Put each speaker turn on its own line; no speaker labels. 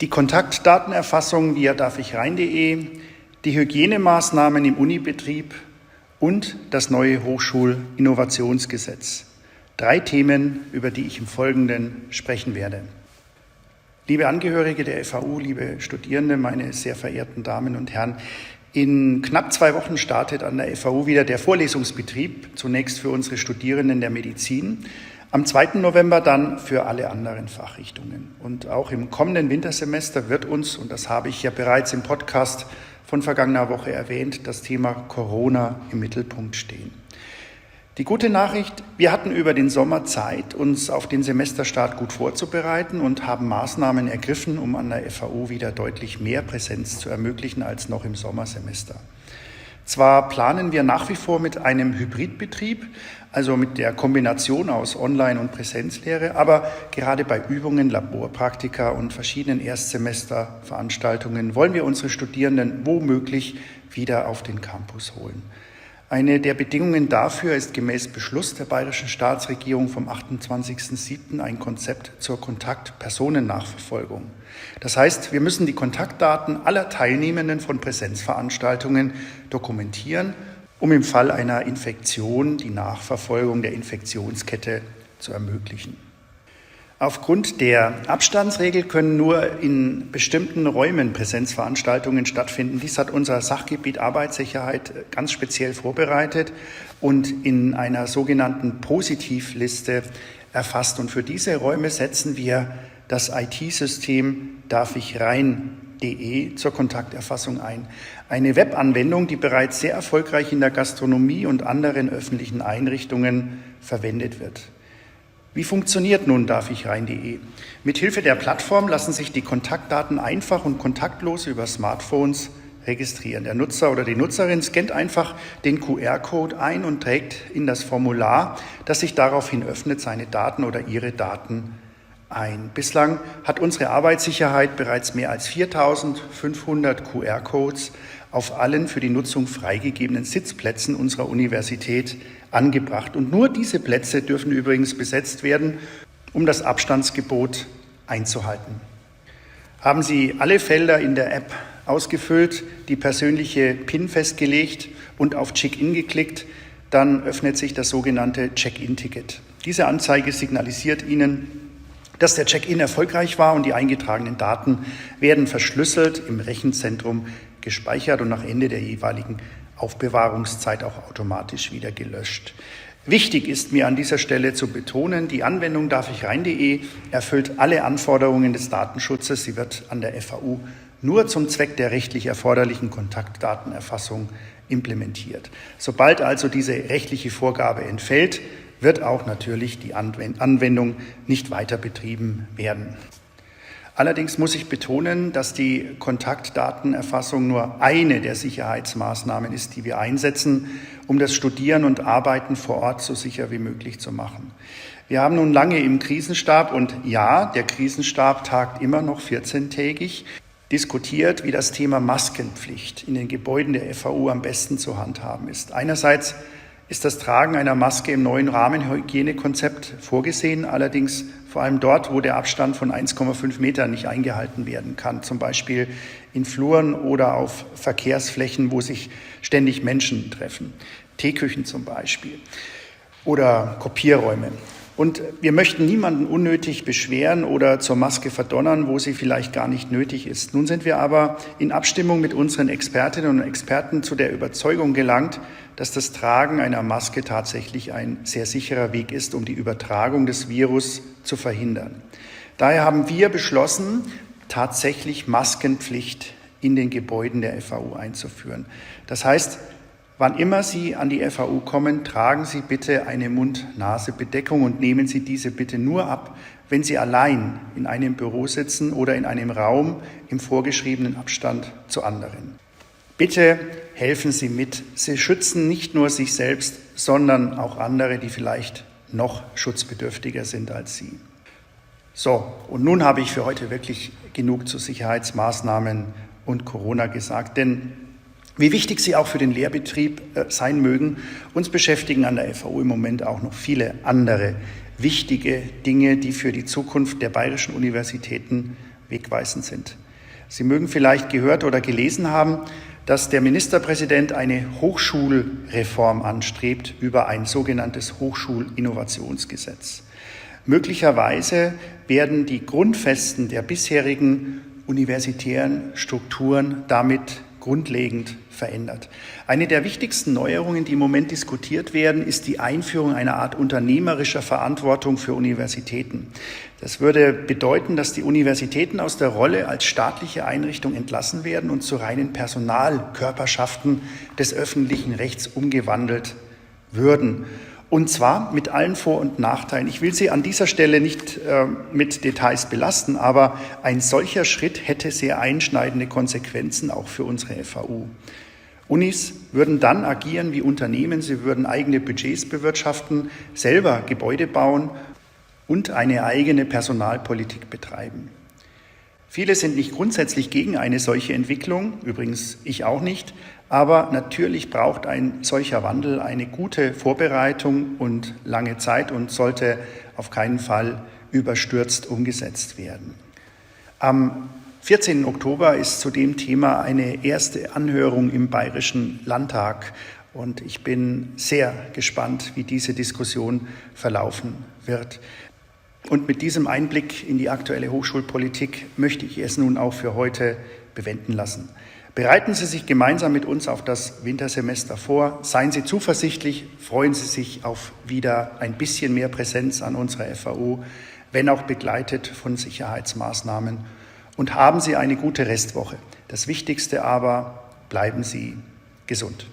Die Kontaktdatenerfassung via darfichrein.de, die Hygienemaßnahmen im Unibetrieb und das neue Hochschulinnovationsgesetz. 3 Themen, über die ich im Folgenden sprechen werde. Liebe Angehörige der FAU, liebe Studierende, meine sehr verehrten Damen und Herren, in knapp 2 Wochen startet an der FAU wieder der Vorlesungsbetrieb, zunächst für unsere Studierenden der Medizin, am 2. November dann für alle anderen Fachrichtungen. Und auch im kommenden Wintersemester wird uns, und das habe ich ja bereits im Podcast von vergangener Woche erwähnt, das Thema Corona im Mittelpunkt stehen. Die gute Nachricht, wir hatten über den Sommer Zeit, uns auf den Semesterstart gut vorzubereiten und haben Maßnahmen ergriffen, um an der FAU wieder deutlich mehr Präsenz zu ermöglichen als noch im Sommersemester. Zwar planen wir nach wie vor mit einem Hybridbetrieb, also mit der Kombination aus Online- und Präsenzlehre, aber gerade bei Übungen, Laborpraktika und verschiedenen Erstsemesterveranstaltungen wollen wir unsere Studierenden womöglich wieder auf den Campus holen. Eine der Bedingungen dafür ist gemäß Beschluss der Bayerischen Staatsregierung vom 28.07. ein Konzept zur Kontaktpersonennachverfolgung. Das heißt, wir müssen die Kontaktdaten aller Teilnehmenden von Präsenzveranstaltungen dokumentieren, um im Fall einer Infektion die Nachverfolgung der Infektionskette zu ermöglichen. Aufgrund der Abstandsregel können nur in bestimmten Räumen Präsenzveranstaltungen stattfinden. Dies hat unser Sachgebiet Arbeitssicherheit ganz speziell vorbereitet und in einer sogenannten Positivliste erfasst. Und für diese Räume setzen wir das IT-System darfichrein.de zur Kontakterfassung ein. Eine Webanwendung, die bereits sehr erfolgreich in der Gastronomie und anderen öffentlichen Einrichtungen verwendet wird. Wie funktioniert nun darfichrein.de? Mithilfe der Plattform lassen sich die Kontaktdaten einfach und kontaktlos über Smartphones registrieren. Der Nutzer oder die Nutzerin scannt einfach den QR-Code ein und trägt in das Formular, das sich daraufhin öffnet, seine Daten oder ihre Daten ein. Bislang hat unsere Arbeitssicherheit bereits mehr als 4.500 QR-Codes auf allen für die Nutzung freigegebenen Sitzplätzen unserer Universität angebracht. Und nur diese Plätze dürfen übrigens besetzt werden, um das Abstandsgebot einzuhalten. Haben Sie alle Felder in der App ausgefüllt, die persönliche PIN festgelegt und auf Check-in geklickt, dann öffnet sich das sogenannte Check-in-Ticket. Diese Anzeige signalisiert Ihnen, dass der Check-in erfolgreich war und die eingetragenen Daten werden verschlüsselt im Rechenzentrum gespeichert und nach Ende der jeweiligen Aufbewahrungszeit auch automatisch wieder gelöscht. Wichtig ist mir an dieser Stelle zu betonen, die Anwendung darfichrein.de erfüllt alle Anforderungen des Datenschutzes. Sie wird an der FAU nur zum Zweck der rechtlich erforderlichen Kontaktdatenerfassung implementiert. Sobald also diese rechtliche Vorgabe entfällt, wird auch natürlich die Anwendung nicht weiter betrieben werden. Allerdings muss ich betonen, dass die Kontaktdatenerfassung nur eine der Sicherheitsmaßnahmen ist, die wir einsetzen, um das Studieren und Arbeiten vor Ort so sicher wie möglich zu machen. Wir haben nun lange im Krisenstab und ja, der Krisenstab tagt immer noch 14-tägig, diskutiert, wie das Thema Maskenpflicht in den Gebäuden der FAU am besten zu handhaben ist. Einerseits ist das Tragen einer Maske im neuen Rahmenhygienekonzept vorgesehen, allerdings vor allem dort, wo der Abstand von 1,5 Metern nicht eingehalten werden kann, zum Beispiel in Fluren oder auf Verkehrsflächen, wo sich ständig Menschen treffen, Teeküchen zum Beispiel oder Kopierräume. Und wir möchten niemanden unnötig beschweren oder zur Maske verdonnern, wo sie vielleicht gar nicht nötig ist. Nun sind wir aber in Abstimmung mit unseren Expertinnen und Experten zu der Überzeugung gelangt, dass das Tragen einer Maske tatsächlich ein sehr sicherer Weg ist, um die Übertragung des Virus zu verhindern. Daher haben wir beschlossen, tatsächlich Maskenpflicht in den Gebäuden der FAU einzuführen. Das heißt, wann immer Sie an die FAU kommen, tragen Sie bitte eine Mund-Nase-Bedeckung und nehmen Sie diese bitte nur ab, wenn Sie allein in einem Büro sitzen oder in einem Raum im vorgeschriebenen Abstand zu anderen. Bitte helfen Sie mit. Sie schützen nicht nur sich selbst, sondern auch andere, die vielleicht noch schutzbedürftiger sind als Sie. So, und nun habe ich für heute wirklich genug zu Sicherheitsmaßnahmen und Corona gesagt, denn wie wichtig sie auch für den Lehrbetrieb sein mögen, uns beschäftigen an der FAU im Moment auch noch viele andere wichtige Dinge, die für die Zukunft der bayerischen Universitäten wegweisend sind. Sie mögen vielleicht gehört oder gelesen haben, dass der Ministerpräsident eine Hochschulreform anstrebt über ein sogenanntes Hochschulinnovationsgesetz. Möglicherweise werden die Grundfesten der bisherigen universitären Strukturen damit grundlegend verändert. Eine der wichtigsten Neuerungen, die im Moment diskutiert werden, ist die Einführung einer Art unternehmerischer Verantwortung für Universitäten. Das würde bedeuten, dass die Universitäten aus der Rolle als staatliche Einrichtung entlassen werden und zu reinen Personalkörperschaften des öffentlichen Rechts umgewandelt würden. Und zwar mit allen Vor- und Nachteilen. Ich will Sie an dieser Stelle nicht mit Details belasten, aber ein solcher Schritt hätte sehr einschneidende Konsequenzen auch für unsere FAU. Unis würden dann agieren wie Unternehmen, sie würden eigene Budgets bewirtschaften, selber Gebäude bauen und eine eigene Personalpolitik betreiben. Viele sind nicht grundsätzlich gegen eine solche Entwicklung, übrigens ich auch nicht, aber natürlich braucht ein solcher Wandel eine gute Vorbereitung und lange Zeit und sollte auf keinen Fall überstürzt umgesetzt werden. Am 14. Oktober ist zu dem Thema eine erste Anhörung im Bayerischen Landtag und ich bin sehr gespannt, wie diese Diskussion verlaufen wird. Und mit diesem Einblick in die aktuelle Hochschulpolitik möchte ich es nun auch für heute bewenden lassen. Bereiten Sie sich gemeinsam mit uns auf das Wintersemester vor. Seien Sie zuversichtlich, freuen Sie sich auf wieder ein bisschen mehr Präsenz an unserer FAU, wenn auch begleitet von Sicherheitsmaßnahmen. Und haben Sie eine gute Restwoche. Das Wichtigste aber, bleiben Sie gesund.